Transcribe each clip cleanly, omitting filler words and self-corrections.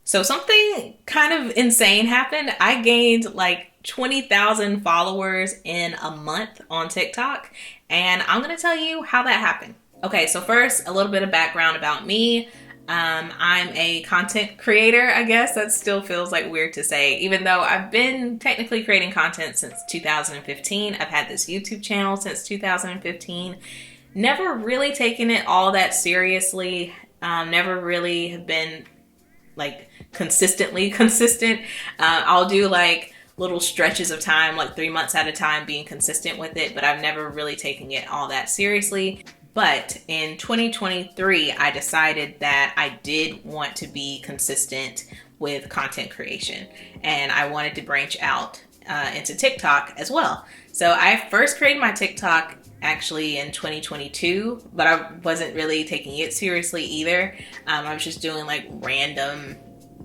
So something kind of insane happened. I gained like 20,000 followers in a month on TikTok, and I'm gonna tell you how that happened. Okay, so first, a little bit of background about me. I'm a content creator, I guess. That still feels like weird to say, even though I've been technically creating content since 2015. I've had this YouTube channel since 2015. Never really taken it all that seriously. Never really have been like consistently consistent. I'll do like little stretches of time, like 3 months at a time, being consistent with it, but I've never really taken it all that seriously. But in 2023, I decided that I did want to be consistent with content creation, and I wanted to branch out into TikTok as well. So I first created my TikTok actually in 2022, but I wasn't really taking it seriously either. I was just doing like random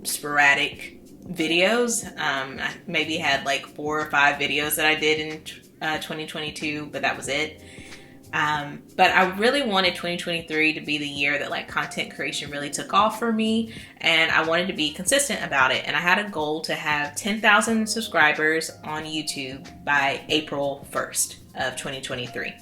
sporadic videos. I maybe had like 4 or 5 videos that I did in 2022, but that was it. But I really wanted 2023 to be the year that like content creation really took off for me, and I wanted to be consistent about it. And I had a goal to have 10,000 subscribers on YouTube by April 1st of 2023.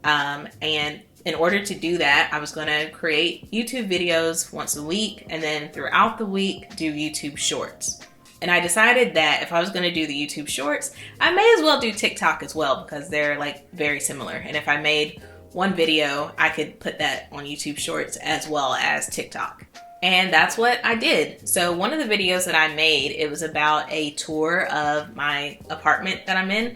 And in order to do that, I was going to create YouTube videos once a week, and then throughout the week do YouTube shorts. And I decided that if I was going to do the YouTube shorts, I may as well do TikTok as well, because they're like very similar. And if I made one video, I could put that on YouTube shorts as well as TikTok. And that's what I did. So one of the videos that I made, it was about a tour of my apartment that I'm in.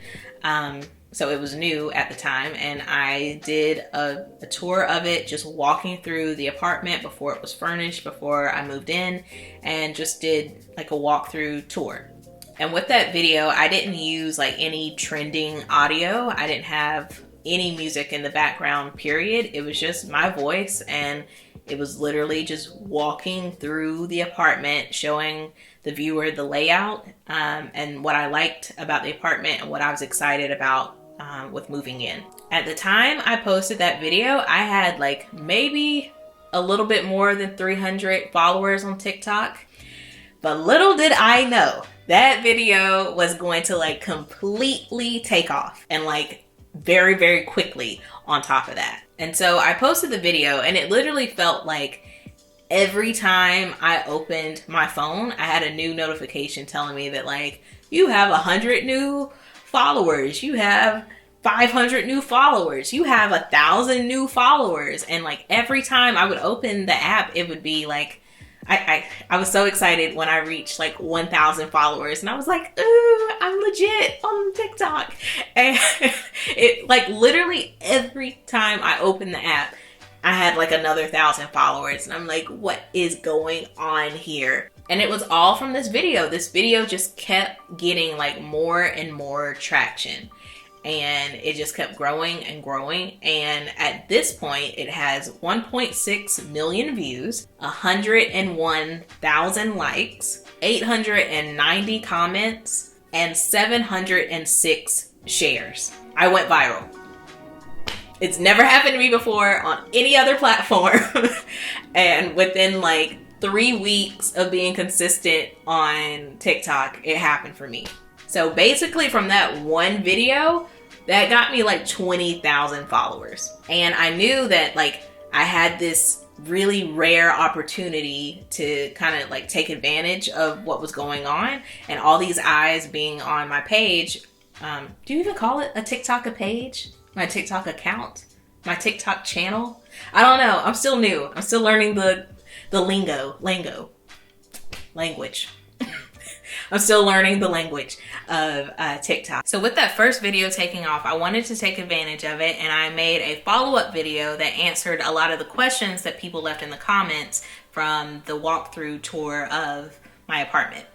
So it was new at the time, and I did a tour of it, just walking through the apartment before it was furnished, before I moved in, and just did like a walkthrough tour. And with that video, I didn't use like any trending audio. I didn't have any music in the background, period. It was just my voice, and it was literally just walking through the apartment, showing the viewer the layout, and what I liked about the apartment and what I was excited about with moving in. At the time I posted that video, I had like maybe a little bit more than 300 followers on TikTok. But little did I know that video was going to like completely take off, and like very, very quickly on top of that. And so I posted the video, and it literally felt like every time I opened my phone, I had a new notification telling me that like, you have 100 new followers, you have 500 new followers, you have 1,000 new followers. And like every time I would open the app, it would be like, I was so excited when I reached like 1,000 followers, and I was like, ooh, I'm legit on TikTok. And it like literally every time I opened the app, I had like another 1,000 followers, and I'm like, what is going on here? And it was all from this video. This video just kept getting like more and more traction, and it just kept growing and growing. And at this point, it has 1.6 million views, 101,000 likes, 890 comments, and 706 shares. I went viral. It's never happened to me before on any other platform. And within like 3 weeks of being consistent on TikTok, it happened for me. So basically from that one video, that got me like 20,000 followers. And I knew that like I had this really rare opportunity to kind of like take advantage of what was going on, and all these eyes being on my page. Do you even call it a TikTok a page? My TikTok account? My TikTok channel? I don't know. I'm still new. I'm still learning the language. I'm still learning the language of TikTok. So with that first video taking off, I wanted to take advantage of it, and I made a follow-up video that answered a lot of the questions that people left in the comments from the walkthrough tour of my apartment.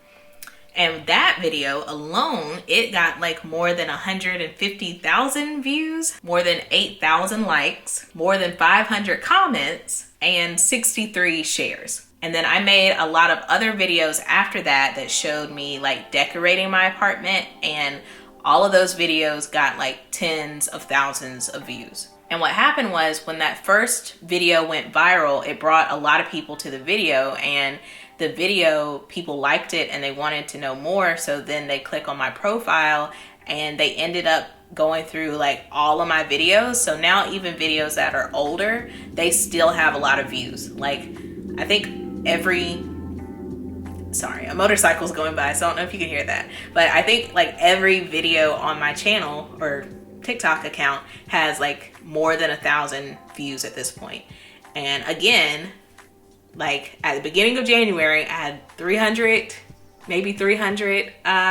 And that video alone, it got like more than 150,000 views, more than 8,000 likes, more than 500 comments, and 63 shares. And then I made a lot of other videos after that that showed me like decorating my apartment, and all of those videos got like tens of thousands of views. And what happened was, when that first video went viral, it brought a lot of people to the video, and the video, people liked it and they wanted to know more. So then they click on my profile and they ended up going through like all of my videos. So now even videos that are older, they still have a lot of views. Like I think a motorcycle's going by, so I don't know if you can hear that. But I think like every video on my channel or TikTok account has like more than 1,000 views at this point. And again, like at the beginning of January, I had 300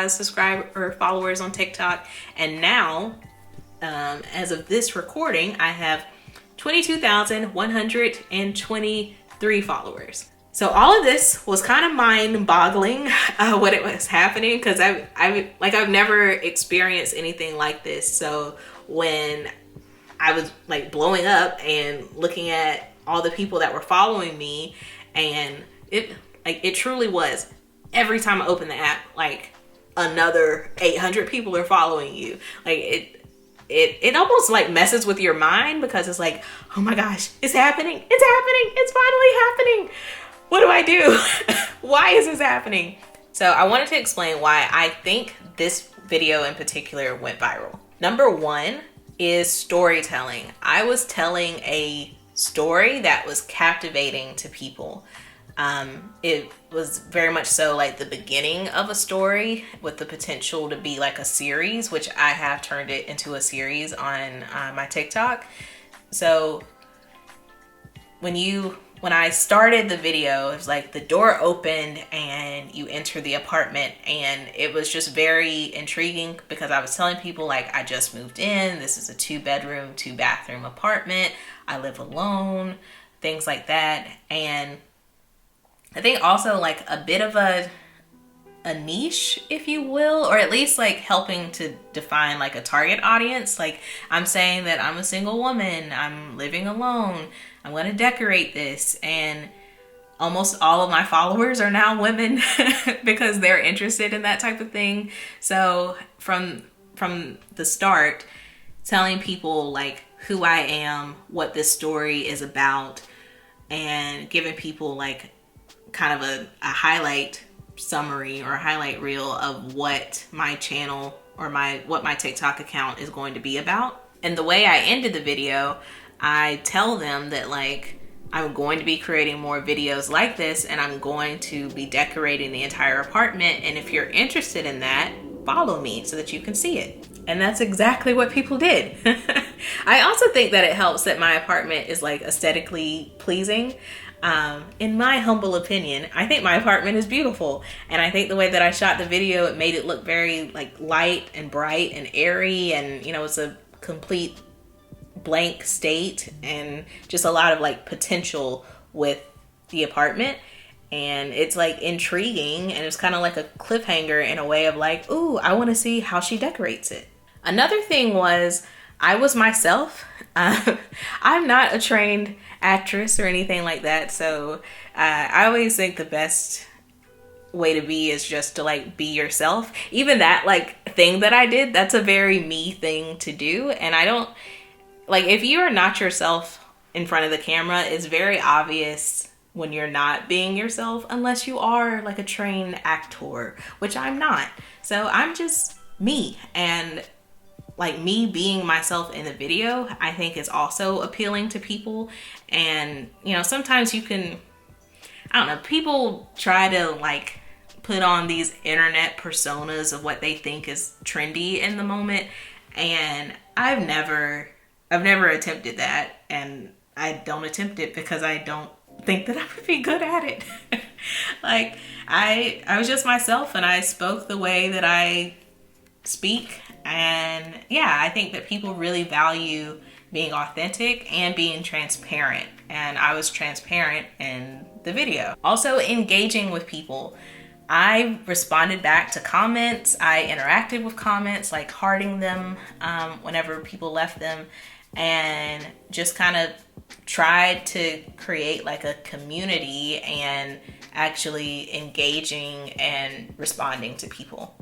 subscribers or followers on TikTok. And now, as of this recording, I have 22,123 followers. So all of this was kind of mind-boggling when it was happening, because I've never experienced anything like this. So when I was like blowing up and looking at all the people that were following me, and it truly was, every time I open the app, like another 800 people are following you. Like it almost like messes with your mind, because it's like, oh my gosh, it's happening. It's finally happening. What do I do? Why is this happening? So I wanted to explain why I think this video in particular went viral. Number one is storytelling. I was telling a story that was captivating to people. It was very much so like the beginning of a story with the potential to be like a series, which I have turned it into a series on my TikTok. So when I started the video, it was like the door opened and you enter the apartment, and it was just very intriguing because I was telling people like, I just moved in, this is a 2-bedroom, 2-bathroom apartment, I live alone, things like that. And I think also like a bit of a niche, if you will, or at least like helping to define like a target audience. Like I'm saying that I'm a single woman, I'm living alone, I'm going to decorate this, and almost all of my followers are now women because they're interested in that type of thing. So from the start, telling people like who I am, what this story is about, and giving people like kind of a highlight summary or a highlight reel of what my channel or what my TikTok account is going to be about. And the way I ended the video, I tell them that like I'm going to be creating more videos like this, and I'm going to be decorating the entire apartment, and if you're interested in that, follow me so that you can see it. And that's exactly what people did. I also think that it helps that my apartment is like aesthetically pleasing. In my humble opinion, I think my apartment is beautiful, and I think the way that I shot the video, it made it look very like light and bright and airy, and you know, it's a complete blank state and just a lot of like potential with the apartment. And it's like intriguing, and it's kind of like a cliffhanger in a way of like, ooh, I want to see how she decorates it. Another thing was I was myself. I'm not a trained actress or anything like that, so I always think the best way to be is just to like be yourself. Even that like thing that I did, that's a very me thing to do, and I don't like, if you are not yourself in front of the camera, it's very obvious when you're not being yourself, unless you are like a trained actor, which I'm not. So I'm just me, and like me being myself in the video, I think is also appealing to people. And you know, sometimes you can, I don't know, people try to like put on these internet personas of what they think is trendy in the moment, and I've never attempted that, and I don't attempt it because I don't think that I would be good at it. Like I was just myself, and I spoke the way that I speak. And yeah, I think that people really value being authentic and being transparent, and I was transparent in the video. Also, engaging with people. I responded back to comments. I interacted with comments, like hearting them whenever people left them, and just kind of tried to create like a community and actually engaging and responding to people.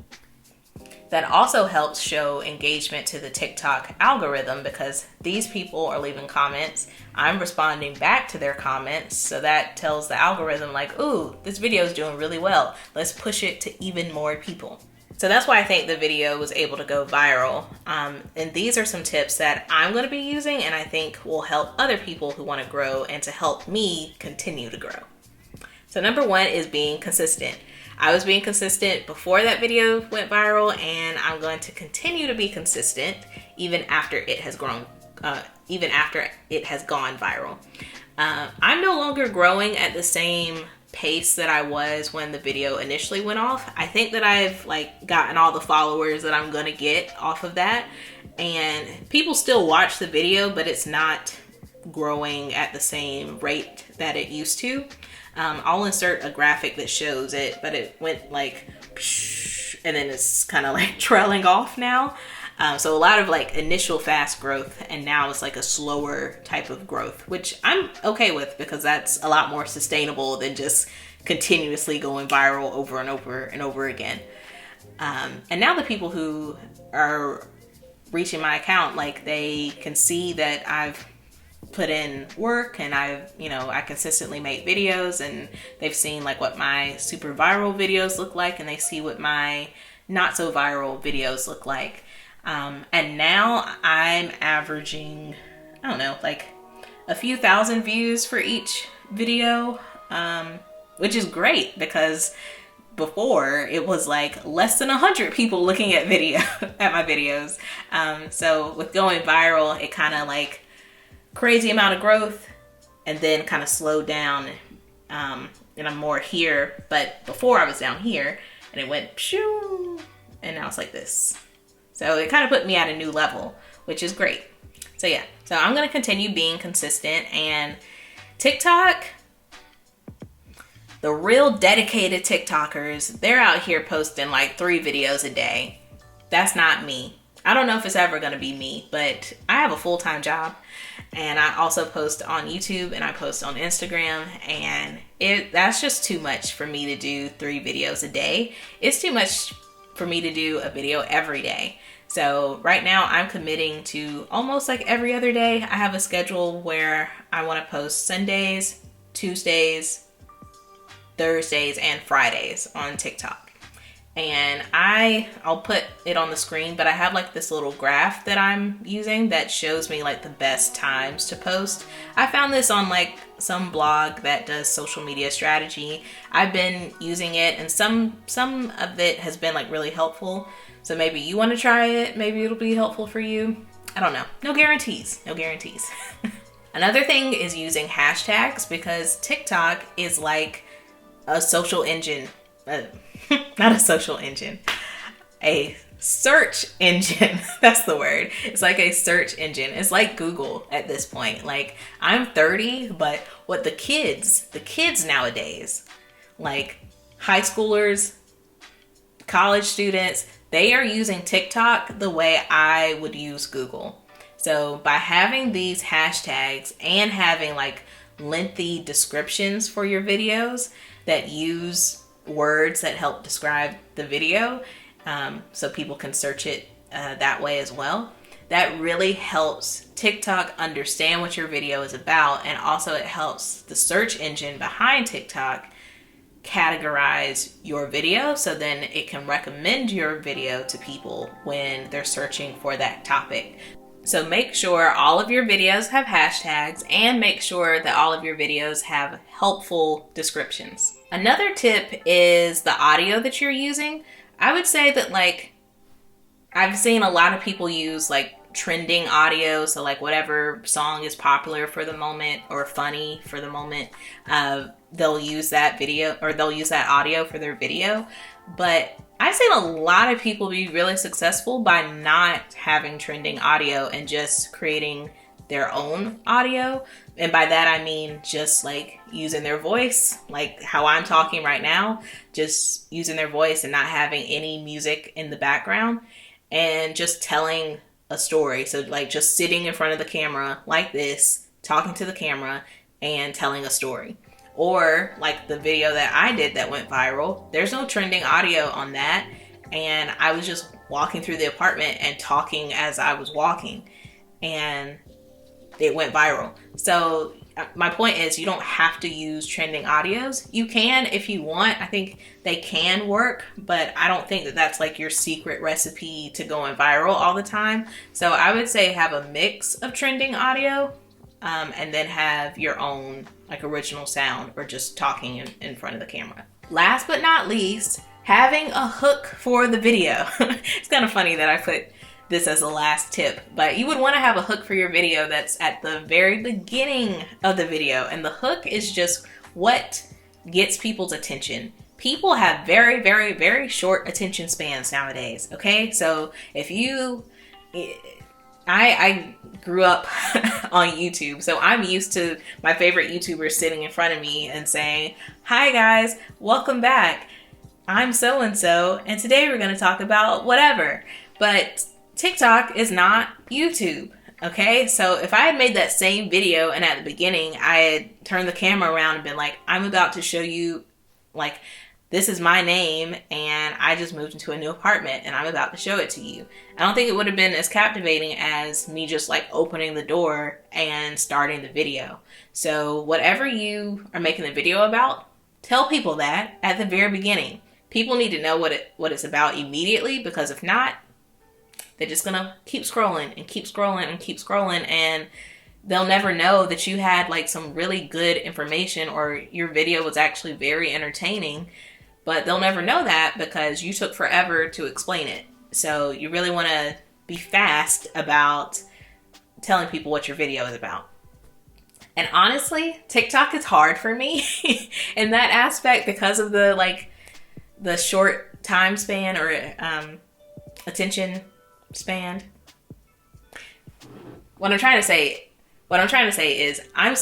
That also helps show engagement to the TikTok algorithm because these people are leaving comments. I'm responding back to their comments. So that tells the algorithm like, ooh, this video is doing really well. Let's push it to even more people. So that's why I think the video was able to go viral. And these are some tips that I'm going to be using and I think will help other people who want to grow and to help me continue to grow. So number one is being consistent. I was being consistent before that video went viral, and I'm going to continue to be consistent even after it has gone viral. I'm no longer growing at the same pace that I was when the video initially went off. I think that I've gotten all the followers that I'm gonna get off of that, and people still watch the video, but it's not growing at the same rate that it used to. I'll insert a graphic that shows it, but it went and then it's kind of trailing off now. So a lot of initial fast growth, and now it's a slower type of growth, which I'm okay with because that's a lot more sustainable than just continuously going viral over and over and over again. And now the people who are reaching my account, they can see that I've put in work and I consistently make videos, and they've seen what my super viral videos look like, and they see what my not so viral videos look like. And now I'm averaging, I don't know, a few thousand views for each video, which is great because before it was less than 100 people looking at at my videos. So with going viral, it kind of crazy amount of growth and then kind of slowed down, and I'm more here. But before I was down here and it went shoo, and now it's like this. So it kind of put me at a new level, which is great. So yeah, so I'm going to continue being consistent. And TikTok, the real dedicated TikTokers, they're out here posting 3 videos a day. That's not me. I don't know if it's ever going to be me, but I have a full-time job, and I also post on YouTube and I post on Instagram, and that's just too much for me to do 3 videos a day. It's too much for me to do a video every day. So right now I'm committing to almost every other day. I have a schedule where I want to post Sundays, Tuesdays, Thursdays, and Fridays on TikTok. And I'll put it on the screen, but I have this little graph that I'm using that shows me the best times to post. I found this on some blog that does social media strategy. I've been using it, and some of it has been really helpful. So maybe you want to try it. Maybe it'll be helpful for you. I don't know. No guarantees. No guarantees. Another thing is using hashtags, because TikTok is a social engine. Not a social engine, a search engine. That's the word. It's a search engine. It's like Google at this point. I'm 30, but what the kids nowadays, high schoolers, college students, they are using TikTok the way I would use Google. So by having these hashtags and having lengthy descriptions for your videos that use words that help describe the video, so people can search it that way as well, that really helps TikTok understand what your video is about, and also it helps the search engine behind TikTok categorize your video, so then it can recommend your video to people when they're searching for that topic. So make sure all of your videos have hashtags, and make sure that all of your videos have helpful descriptions. Another tip is the audio that you're using. I would say that I've seen a lot of people use trending audio. So whatever song is popular for the moment or funny for the moment, they'll use that video, or they'll use that audio for their video. But I've seen a lot of people be really successful by not having trending audio and just creating their own audio. And by that I mean just using their voice, how I'm talking right now, just using their voice and not having any music in the background, and just telling a story. So just sitting in front of the camera like this, talking to the camera and telling a story. Or the video that I did that went viral, there's no trending audio on that, and I was just walking through the apartment and talking as I was walking, and it went viral. So my point is, you don't have to use trending audios. You can if you want. I think they can work, but I don't think that that's like your secret recipe to going viral all the time. So I would say have a mix of trending audio, and then have your own like original sound, or just talking in front of the camera. Last but not least, having a hook for the video. It's kind of funny that I put this as the last tip, but you would want to have a hook for your video that's at the very beginning of the video. And the hook is just what gets people's attention. People have very, very, very short attention spans nowadays. Okay. So if you, I grew up on YouTube, so I'm used to my favorite YouTubers sitting in front of me and saying, "Hi guys, welcome back. I'm so-and-so, and today we're going to talk about whatever." But TikTok is not YouTube, okay? So if I had made that same video and at the beginning I had turned the camera around and been like, "I'm about to show you, like, this is my name and I just moved into a new apartment and I'm about to show it to you," I don't think it would have been as captivating as me just like opening the door and starting the video. So whatever you are making the video about, tell people that at the very beginning. People need to know what it's about immediately, because if not, they're just gonna keep scrolling and keep scrolling and keep scrolling, and they'll never know that you had like some really good information, or your video was actually very entertaining, but they'll never know that because you took forever to explain it. So you really want to be fast about telling people what your video is about. And honestly, TikTok is hard for me in that aspect because of the short time span, or attention span. What I'm trying to say is I'm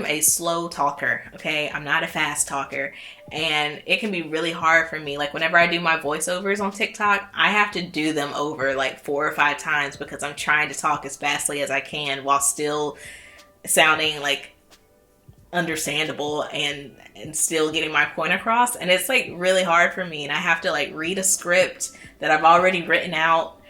a slow talker, okay? I'm not a fast talker, and it can be really hard for me. Like whenever I do my voiceovers on TikTok, I have to do them over like 4 or 5 times because I'm trying to talk as fastly as I can while still sounding like understandable and still getting my point across. And it's like really hard for me, and I have to like read a script that I've already written out,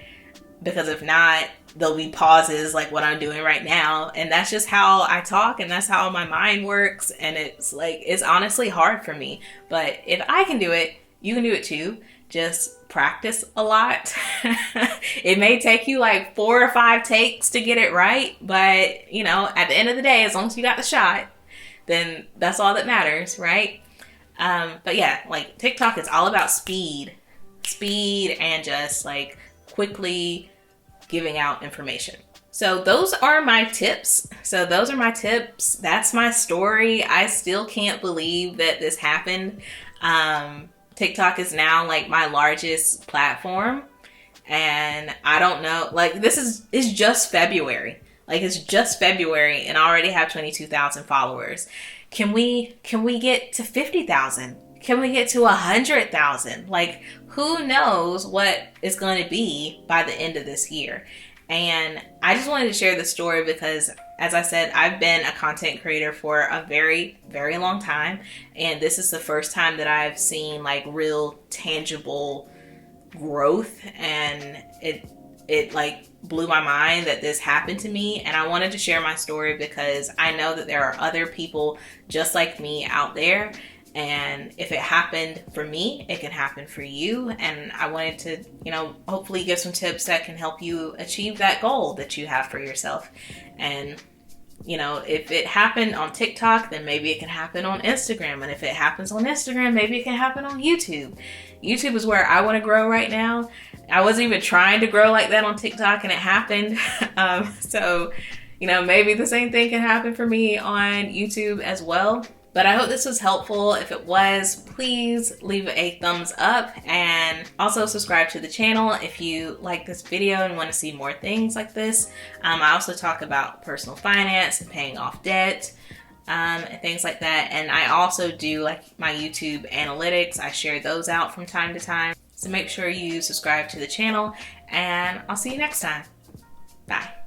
because if not, there'll be pauses like what I'm doing right now. And that's just how I talk, and that's how my mind works. And it's honestly hard for me. But if I can do it, you can do it too. Just practice a lot. It may take you like 4 or 5 takes to get it right, but you know, at the end of the day, as long as you got the shot, then that's all that matters, right? But yeah, like TikTok is all about speed and just like quickly giving out information. So those are my tips. That's my story. I still can't believe that this happened. TikTok is now like my largest platform, and I don't know, like it's just February. Like it's just February and I already have 22,000 followers. Can we get to 50,000? Can we get to 100,000? Like, who knows what it's going to be by the end of this year? And I just wanted to share this story because, as I said, I've been a content creator for a very, very long time. And this is the first time that I've seen like real tangible growth. And it like blew my mind that this happened to me. And I wanted to share my story because I know that there are other people just like me out there. And if it happened for me, it can happen for you. And I wanted to, hopefully give some tips that can help you achieve that goal that you have for yourself. And, if it happened on TikTok, then maybe it can happen on Instagram. And if it happens on Instagram, maybe it can happen on YouTube. YouTube is where I want to grow right now. I wasn't even trying to grow like that on TikTok, and it happened. So, maybe the same thing can happen for me on YouTube as well. But I hope this was helpful. If it was, please leave a thumbs up and also subscribe to the channel if you like this video and want to see more things like this. I also talk about personal finance and paying off debt and things like that. And I also do like my YouTube analytics. I share those out from time to time. So make sure you subscribe to the channel, and I'll see you next time. Bye.